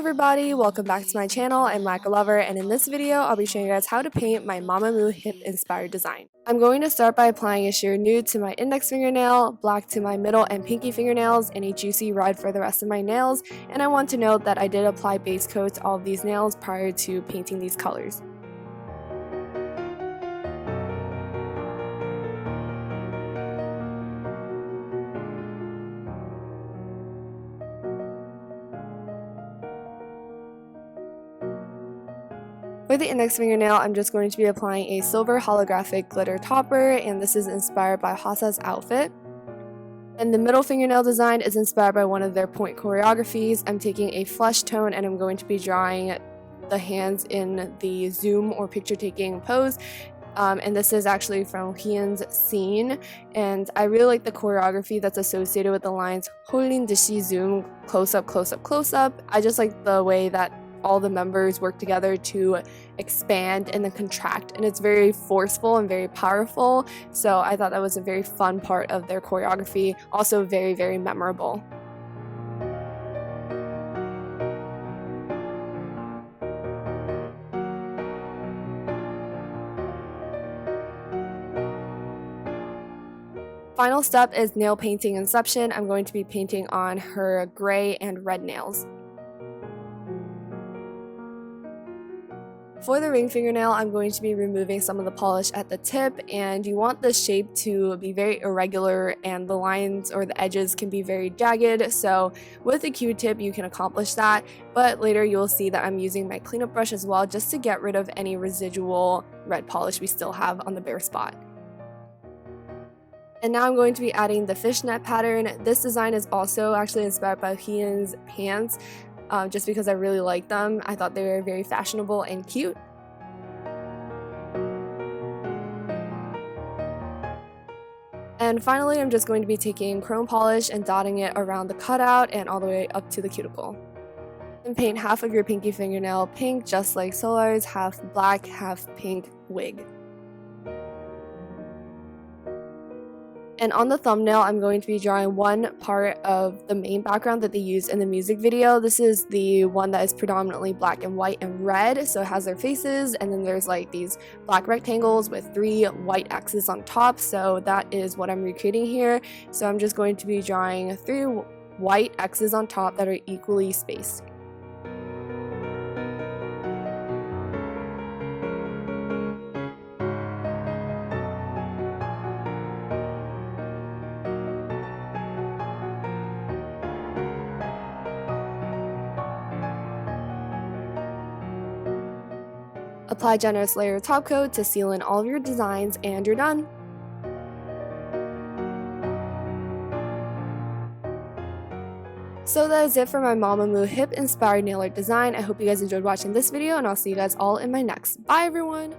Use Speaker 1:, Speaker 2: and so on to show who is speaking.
Speaker 1: everybody, welcome back to my channel. I'm Lacquer Lover, and in this video I'll be showing you guys how to paint my Mamamoo hip inspired design. I'm going to start by applying a sheer nude to my index fingernail, black to my middle and pinky fingernails, and a juicy red for the rest of my nails. And I want to note that I did apply base coat to all of these nails prior to painting these colors. For the index fingernail, I'm just going to be applying a silver holographic glitter topper, and this is inspired by Hasa's outfit. And the middle fingernail design is inspired by one of their point choreographies. I'm taking a flesh tone and I'm going to be drawing the hands in the zoom or picture taking pose. And this is actually from Hyun's scene, and I really like the choreography that's associated with the lines "홀린 듯이 zoom, close up, close up, close up." I just like the way that all the members work together to expand and then contract, and it's very forceful and very powerful. So I thought that was a very fun part of their choreography, also very, very memorable. Final step is nail painting inception. I'm going to be painting on her gray and red nails. For the ring fingernail, I'm going to be removing some of the polish at the tip, and you want the shape to be very irregular and the lines or the edges can be very jagged. So with a Q-tip you can accomplish that, but later you'll see that I'm using my cleanup brush as well just to get rid of any residual red polish we still have on the bare spot. And now I'm going to be adding the fishnet pattern. This design is also actually inspired by Hyun's pants. Just because I really like them. I thought they were very fashionable and cute. And finally, I'm just going to be taking chrome polish and dotting it around the cutout and all the way up to the cuticle. And paint half of your pinky fingernail pink, just like Solar's half black, half pink wig. And on the thumbnail, I'm going to be drawing one part of the main background that they use in the music video. This is the one that is predominantly black and white and red, so it has their faces, and then there's like these black rectangles with 3 white X's on top, so that is what I'm recreating here. So I'm just going to be drawing 3 white X's on top that are equally spaced. Apply generous layer of top coat to seal in all of your designs, and you're done! So that is it for my Mamamoo hip inspired nail art design. I hope you guys enjoyed watching this video, and I'll see you guys all in my next. Bye everyone!